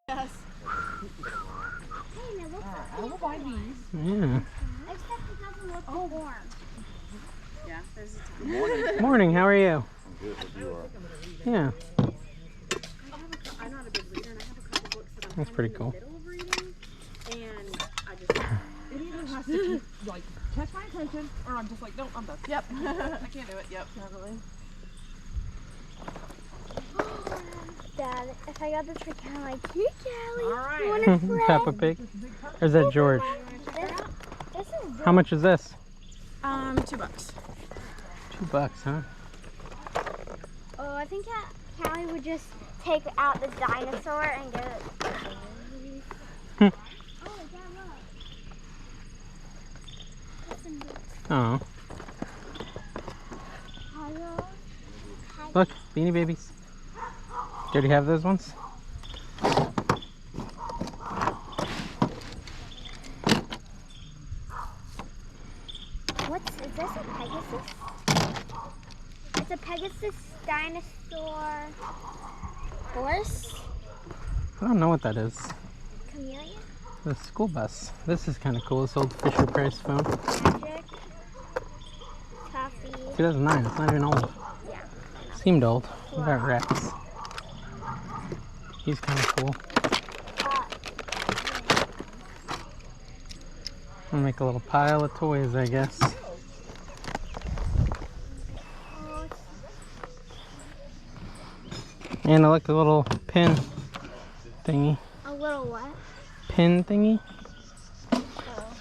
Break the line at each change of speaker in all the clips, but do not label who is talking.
Yes.
Hey, now
I will buy these.
Yeah.
except it doesn't look warm.
Yeah, there's a ton.
Morning, how are you?
I'm good, but you are.
Yeah.
I'm not a big reader, and I have a couple books that I'm
That's pretty cool.
in the middle of reading, and I just
It either has to keep, like, catch my attention, or I'm just like, nope, I'm done.
Yep. I can't do it. Yep.
Definitely.
Dad, if I got this for Callie, like, here, Callie.
All right.
You want to play?
Peppa Pig? Or is that George?
This is
How much is this?
$2.
$2, huh?
Oh, I think Callie would just take out the dinosaur and go.
Hmm.
Oh, Dad, look. Listen,
Oh.
hello.
Look, Beanie Babies. Do you already have those ones?
Is this a Pegasus? It's a Pegasus dinosaur horse?
I don't know what that is.
Chameleon?
The school bus. This is kind of cool. This old Fisher Price phone.
Magic? Toffee?
2009. It's not even old.
Yeah.
Seemed old. What about Rex? He's kind of cool. I'm gonna make a little pile of toys, I guess. And I like the little pin thingy.
A little what?
Pin thingy.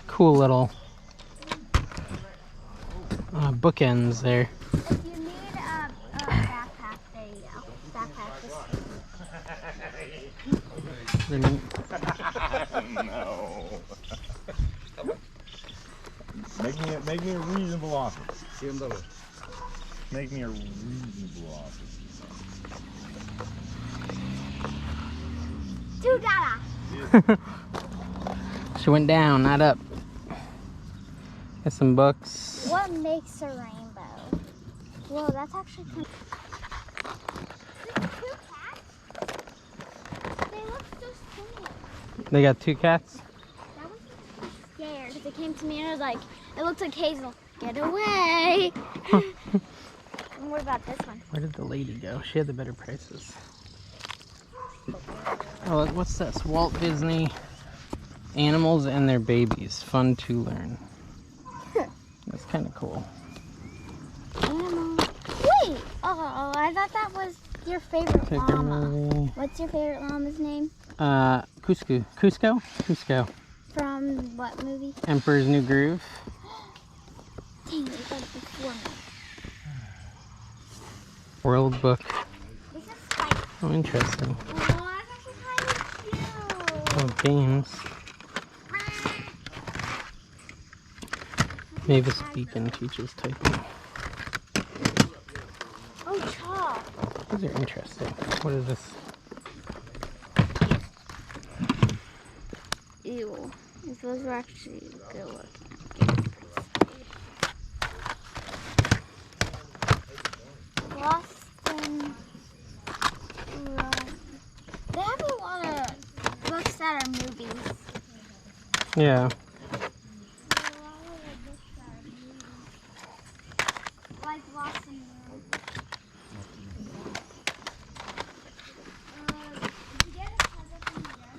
Cool little bookends there.
If you need a backpack, there you go. Backpack is
Really-
No. Make me a reasonable offer. $100. Make me a reasonable offer.
$2.
She went down, not up. Got some books.
What makes a rainbow? Whoa, that's actually kind of... Two cats? They look so skinny.
They got 2 cats.
That one's scared because it came to me and it was like, it looks like Hazel. Get away. And what about this one?
Where did the lady go? She had the better prices. Oh, look, what's this? Walt Disney Animals and Their Babies. Fun to learn. That's kind of cool.
Animal. Wait! Oh, I thought that was your favorite
Take a
llama.
movie.
What's your favorite llama's name?
Cusco. Cusco? Cusco.
From what movie?
Emperor's New Groove.
Dang, it was before me.
World Book.
This is Spike.
Oh, interesting.
Oh, that's actually kind of cute.
Oh, games. Mavis Beacon teaches typing.
Oh, chalk.
These are interesting. What is this?
Ew. Those were actually good looking. Boston. They have a lot of books that are movies.
Yeah.
Like Lost in did you get a present from your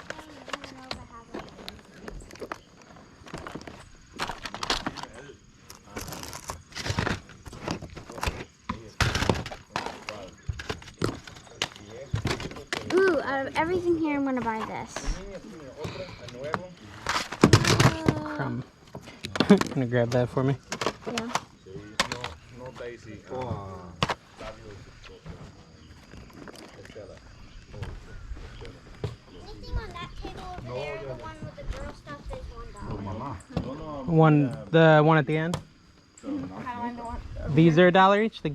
I don't know if I have it. Ooh, out of everything here, I'm gonna buy this.
Crumb. Gonna grab that for me.
Yeah. Anything on that table over there, the one with the girl stuff, is $1.
The one at the end. These are $1 each. The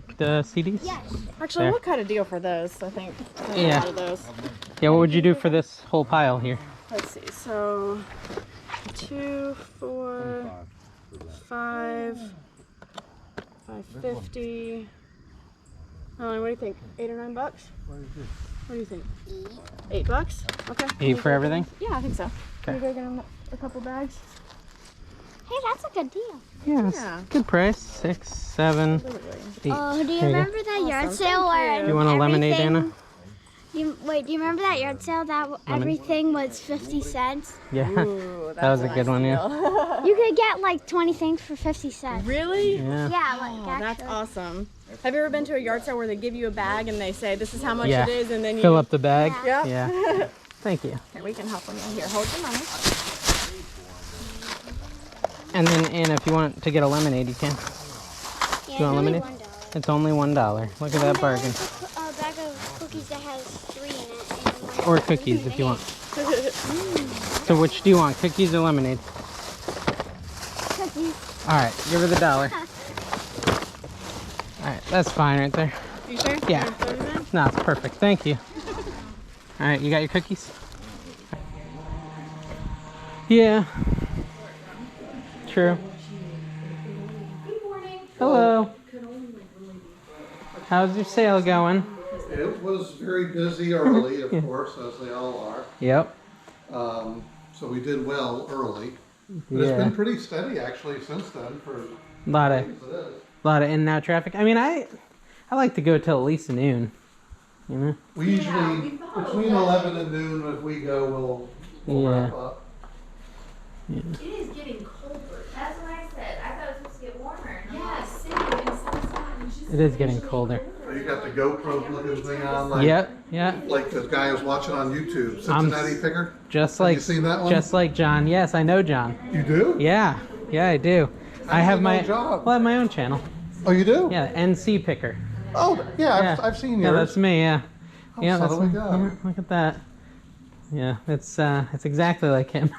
CDs.
Yes.
Actually,
There.
we'll cut a deal for those. I think.
Yeah.
A lot of those.
Yeah. What would you do for this whole pile here?
Let's see. So, 2, 4, 5, 550. What do you think? $8 or $9?
What is this?
What do you think? $8? Okay.
8 for everything?
Yeah, I think so. Can
Okay.
you go get them a couple bags?
Hey, that's a good deal.
Yeah, it's
Yeah.
good price. 6, 7, 8.
Oh, do you
There you go.
remember that yard sale where
You want a lemonade,
everything-
Anna?
Wait, do you remember that yard sale that everything was 50 cents?
Yeah,
Ooh,
that was a good one, yeah.
You could get like 20 things for 50 cents.
Really?
Yeah.
Yeah, like
Oh, that's
actually.
awesome. Have you ever been to a yard sale where they give you a bag and they say this is how much
Yeah.
it is, and then you
Fill up the bag.
Yeah.
Yeah. Thank you.
Here, we can help them. Here, hold your money.
And then, Anna, if you want to get a lemonade, you can.
Yeah,
You want
only
lemonade?
$1.
It's only $1. Look at that bargain.
A bag of cookies that has 3 in it. And
Or cookies if you want. So which do you want, cookies or lemonade?
Cookies.
All right, give her the $1. All right, that's fine right there.
You sure?
Yeah.
You wanna throw them in?
No, it's perfect. Thank you. All right, you got your cookies? Yeah. True. Hello. How's your sale going?
It was very busy early, of course, as they all are.
Yep.
So we did well early. But it's
Yeah.
been pretty steady actually since then for
Lot of
days it is.
in and out traffic. I mean, I like to go till at least noon. You know?
We usually, between 11 and noon, if we go, we'll
Yeah.
wrap up.
It is getting colder. That's what I said. I thought it was supposed to get warmer. Yes, same. And so it's not. It's just
It is getting colder.
So you got the GoPro looking thing on, like,
Yep. Yeah.
like the guy I was watching on YouTube,
I'm
Cincinnati Picker.
Just
Have
like
you seen that one?
just like John. Yes, I know John.
You do?
Yeah. Yeah, I do.
How
I
do
have
you
my
know John?
well, I have my own channel.
Oh, you do?
Yeah, NC Picker.
Oh, yeah,
Yeah.
I've seen
Yeah,
yours.
that's me. Yeah.
Oh,
Yeah,
son
that's
of a
me.
gun.
Yeah, look at that. Yeah, it's exactly like him.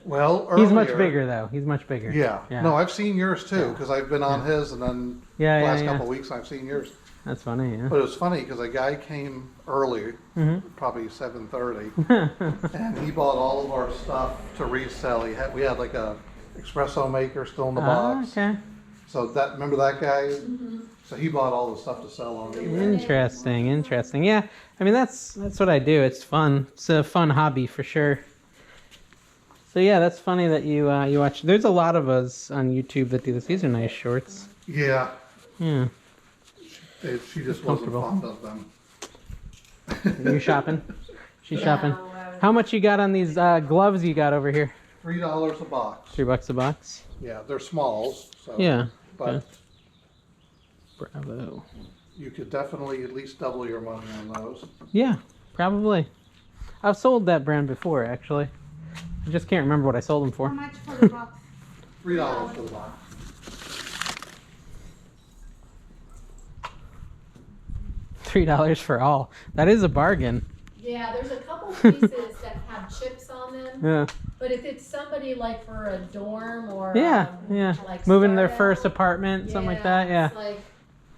Well,
He's much
earlier-
bigger though. He's much bigger.
Yeah.
Yeah.
No, I've seen yours too, because I've been on his, and then
Yeah,
the
yeah,
last
yeah.
couple of weeks I've seen yours.
That's funny. Yeah.
But it was funny because a guy came early,
Mhm.
probably 7:30, and he bought all of our stuff to resell. We had like a espresso maker still in the
Oh,
box.
okay.
So remember that guy? So he bought all the stuff to sell on eBay.
Interesting. Interesting. Yeah. I mean, that's what I do. It's fun. It's a fun hobby for sure. So yeah, that's funny that you you watch. There's a lot of us on YouTube that do this. These are nice shorts.
Yeah,
Yeah.
she just wasn't
comfortable.
fond of them.
You shopping? She's shopping. How much you got on these gloves you got over here?
$3 a box.
$3 a box.
Yeah, they're smalls. So,
Yeah.
But
okay. Bravo.
you could definitely at least double your money on those.
Yeah, probably. I've sold that brand before, actually. I just can't remember what I sold them
How
for.
much for the box?
$3 for the box.
$3 for all. That is a bargain.
Yeah, there's a couple pieces that have chips on them.
Yeah.
But if it's somebody like for a dorm or
Yeah, yeah.
like
Moving their
startup,
first apartment, something like that. Yeah.
It's like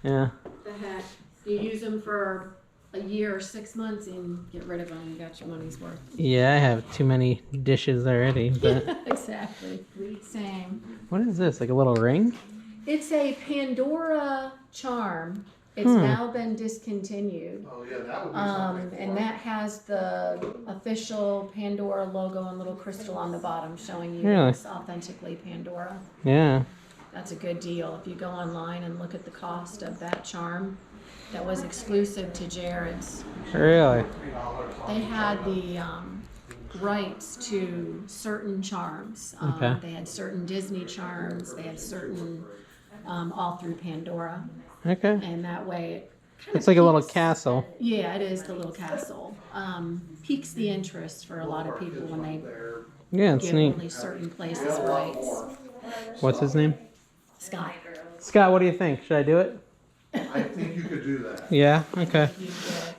Yeah.
the heck. You use them for a year or 6 months and get rid of them. You got your money's worth.
Yeah, I have too many dishes already. But
Exactly. Same.
what is this? Like a little ring?
It's a Pandora charm. It's now been discontinued.
Oh yeah, that would be something.
And that has the official Pandora logo and little crystal on the bottom showing you
Really?
it's authentically Pandora.
Yeah.
That's a good deal. If you go online and look at the cost of that charm, that was exclusive to Jared's.
Really?
They had the rights to certain charms.
Okay.
They had certain Disney charms. They had certain all through Pandora.
Okay.
And that way it kind
It's
of
like a little
piques-
castle.
Yeah, it is the little castle. Piques the interest for a lot of people when they
Yeah, it's
give
neat.
only certain places rights.
What's his name?
Scott.
Scott, what do you think? Should I do it?
I think you could do that.
Yeah? Okay.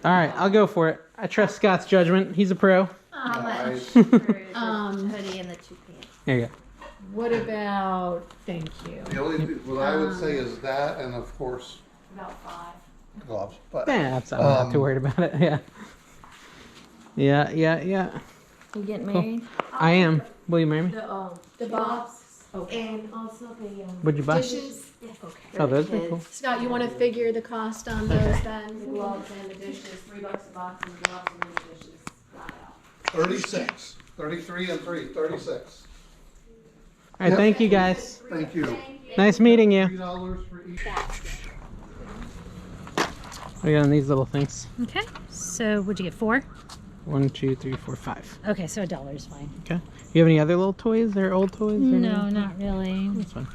All right, I'll go for it. I trust Scott's judgment. He's a pro.
How much?
Hoodie
and the 2 pants.
Here you go.
What about, thank you,
The only what I would say is that, and of course
about 5.
gloves. But
Yeah, I'm not too worried about it. Yeah. Yeah.
You getting
married? I am. Will you marry me?
The box
And also the
What'd you buy?
dishes.
Oh, those are cool.
Scott, you want to figure the cost on those then?
The gloves and the dishes, $3 a box, and the gloves and the dishes. Flat out.
36, 33 and 3, 36.
All right, thank you guys.
Thank you.
Nice meeting you.
$3 for each.
We got on these little things.
Okay, so would you get 4?
1, 2, 3, 4, 5.
Okay, so $1 is fine.
Okay. You have any other little toys or old toys? Or
No,
anything?
not really.
That's fine.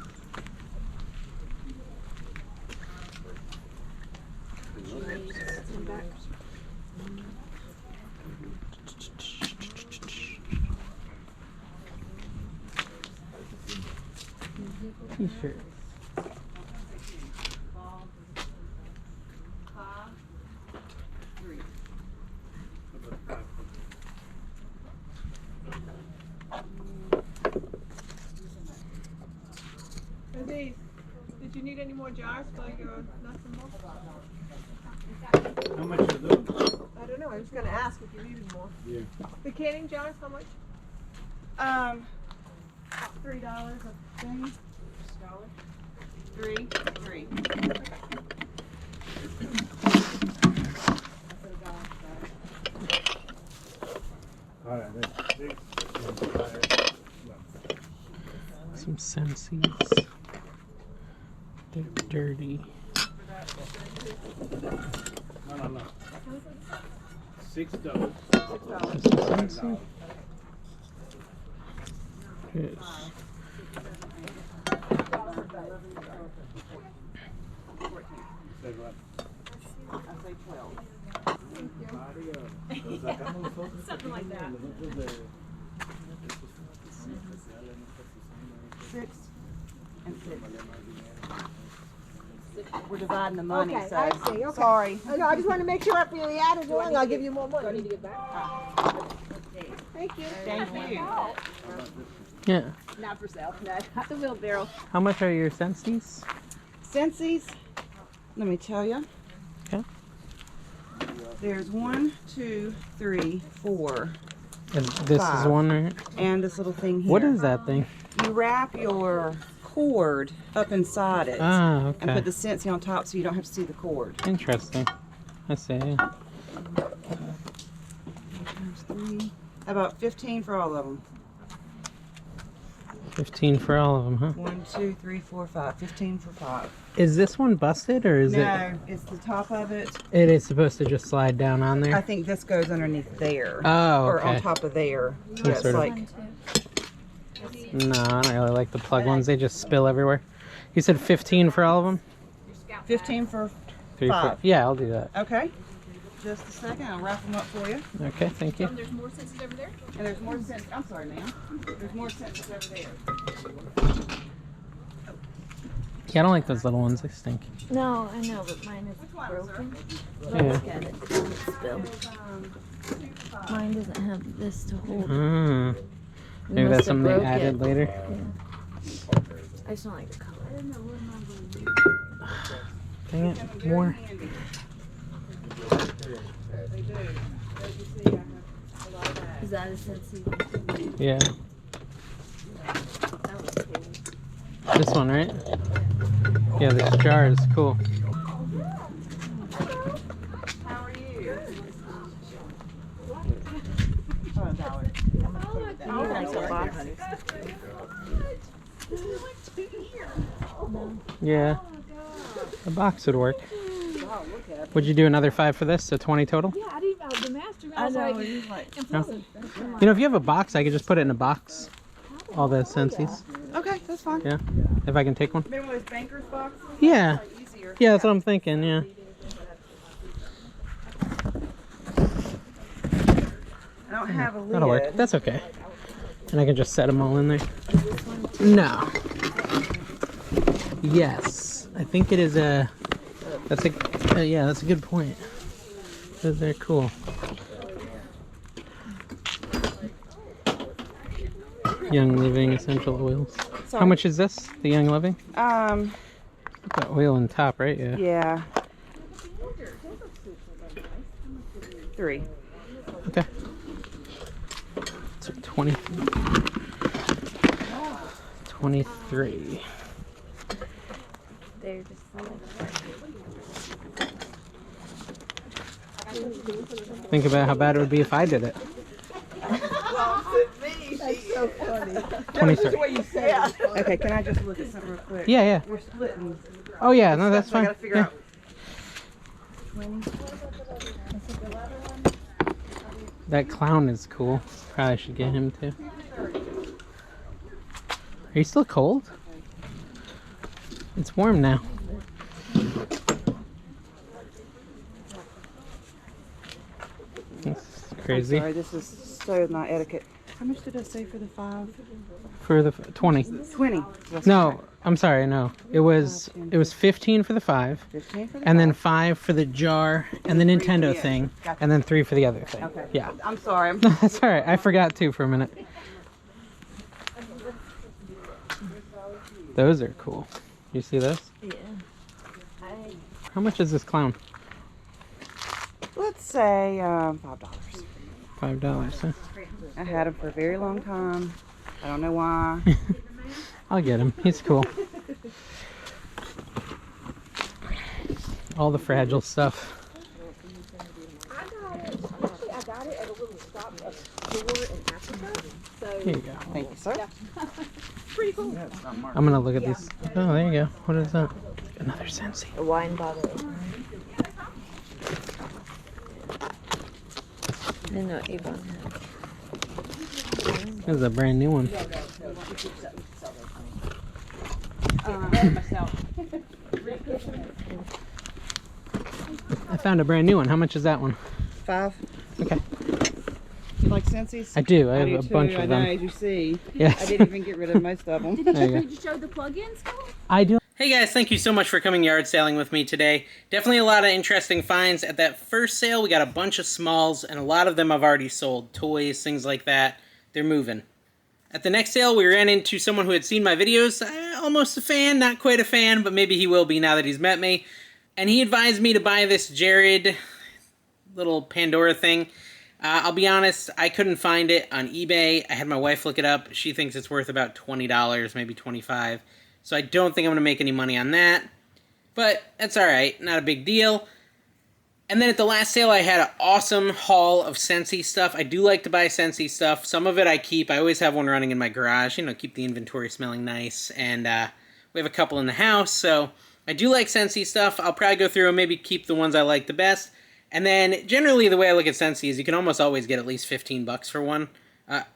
T-shirt.
Aziz, did you need any more jars for your nuts and bolts?
How much is those?
I don't know, I was gonna ask if you needed more.
Yeah.
The canning jars, how much? $3 a thing. $3.
All right, that's big.
Some Sensi's. They're dirty.
No. $6.
Some Sensi. Yes.
Something like that.
6 and 6. We're dividing the money,
Okay,
so.
I see, okay.
Sorry.
No, I just want to make sure after the added one, I'll give you more money. Do I need to get back? Thank you.
Thank you.
Yeah.
Not for sale, no, not the wheelbarrow.
How much are your Sensi's?
Scentsies, let me tell you.
Okay.
There's 1, 2, 3, 4,
And this is
5.
one, right?
and this little thing here.
What is that thing?
You wrap your cord up inside it
Ah,
and
okay.
put the Scentsy on top so you don't have to see the cord.
Interesting. I see. Yeah.
Times 3, about 15 for all of them.
15 for all of them, huh?
1, 2, 3, 4, 5. 15 for 5.
Is this one busted or is it?
No, it's the top of it.
It is supposed to just slide down on
I
there.
think this goes underneath there.
Oh,
Or on
okay.
top of there.
Some
It's
sort of-
like,
No, I don't really like the plug ones. They just spill everywhere. You said 15 for all of them?
15 for
3, 4.
5.
Yeah, I'll do that.
Okay. Just a second, I'll wrap them up for you.
Okay, thank you.
There's more senses over there?
And there's more scents. I'm sorry, ma'am. There's more scents over there.
Yeah, I don't like those little ones. They stink.
No, I know, but mine is
Which one,
broken.
Yeah.
Look at it. Spill. Mine doesn't have this to hold.
Mm.
We
Maybe
must
that's
have
something they
broke
added
it.
later.
I just don't like the color.
Dang it, more.
Handy.
They do. As you see, I have a lot of that.
Is that a Sensi?
Yeah.
That was cool.
This one, right? Yeah, this jar is cool.
How are you?
You like the boxes?
Yeah. The box would work. Would you do another 5 for this? So 20 total?
Yeah, I didn't, the master, I
I
was
know,
like,
he's like,
You know, if you have a box, I could just put it in a box. All the Sensi's.
okay, that's fine.
Yeah. If I can take one.
Remember those banker's boxes?
Yeah.
Easier.
Yeah, that's what I'm thinking. Yeah.
I don't have a lid.
That'll work. That's okay. And I can just set them all in there. No. Yes. I think it is a. That's a. Yeah, that's a good point. They're cool. Young Living essential oils. How
Sorry.
much is this? The Young Living?
Um,
Got oil on top, right? Yeah.
yeah. 3.
Okay. So 20. $23.
They're just
Think about how bad it would be if I did it.
That's so funny.
23.
Okay, can I just look at something real quick?
Yeah, yeah.
We're splitting.
Oh yeah, no, that's
So I
fine.
gotta figure
Yeah.
out 20.
That clown is cool. Probably should get him too. Are you still cold? It's warm now. That's crazy.
Sorry, this is so not etiquette. How much did I say for the 5?
For the 20.
20. That's
No,
right.
I'm sorry. No, it was 15 for the 5,
15 for the
and then
5.
5 for the jar and the Nintendo
yeah.
thing,
Gotcha.
and then 3 for the other thing.
Okay.
Yeah.
I'm sorry.
That's all right. I forgot too for a minute. Those are cool. You see those?
Yeah.
How much is this clown?
Let's say $5.
$5. Huh?
I had him for a very long time. I don't know why.
I'll get him. He's cool. All the fragile stuff.
I got it at a little stop store in Africa. So
Here you go.
Thank you, sir.
pretty cool.
I'm gonna look at these. Oh, there you go. What is that? Another Scentsy.
A wine bottle. No, Avon.
This is a brand new one. I found a brand new one. How much is that one?
5.
Okay.
You like Scentsies?
I do. I have
do
a
too.
bunch
I
of
know,
them.
as you see.
Yes.
I didn't even get rid of most of them.
There you go.
Did you show the plugins?
I do. Hey guys, thank you so much for coming yard sailing with me today. Definitely a lot of interesting finds. At that first sale, we got a bunch of smalls, and a lot of them I've already sold. Toys, things like that. They're moving. At the next sale, we ran into someone who had seen my videos. Almost a fan, not quite a fan, but maybe he will be now that he's met me. And he advised me to buy this Jared little Pandora thing. I'll be honest, I couldn't find it on eBay. I had my wife look it up. She thinks it's worth about $20, maybe $25. So I don't think I'm going to make any money on that. But that's alright, not a big deal. And then at the last sale, I had an awesome haul of Scentsy stuff. I do like to buy Scentsy stuff. Some of it I keep. I always have one running in my garage. You know, keep the inventory smelling nice. And we have a couple in the house, so I do like Scentsy stuff. I'll probably go through and maybe keep the ones I like the best. And then generally the way I look at Scentsy is you can almost always get at least 15 bucks for one,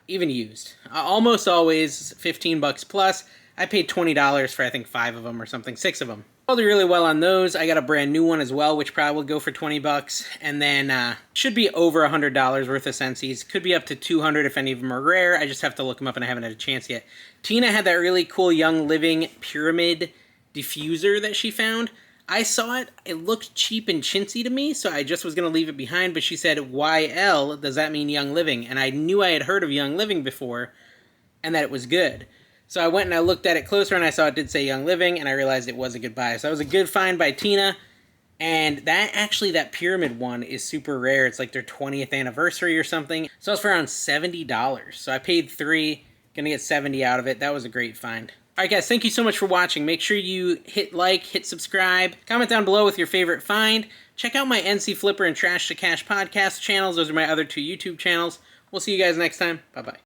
even used. Almost always 15 bucks plus. I paid $20 for I think 5 of them or something, 6 of them. I'll do really well on those. I got a brand new one as well, which probably will go for 20 bucks. And then should be over $100 worth of Scentsies. Could be up to 200 if any of them are rare. I just have to look them up and I haven't had a chance yet. Tina had that really cool Young Living Pyramid diffuser that she found. I saw it. It looked cheap and chintzy to me, so I just was going to leave it behind. But she said, YL, does that mean Young Living? And I knew I had heard of Young Living before and that it was good. So I went and I looked at it closer and I saw it did say Young Living and I realized it was a good buy. So that was a good find by Tina. And that pyramid one is super rare. It's like their 20th anniversary or something. So it's for around $70. So I paid $3, gonna get 70 out of it. That was a great find. Alright guys, thank you so much for watching. Make sure you hit like, hit subscribe, comment down below with your favorite find. Check out my NC Flipper and Trash to Cash podcast channels. Those are my other 2 YouTube channels. We'll see you guys next time. Bye-bye.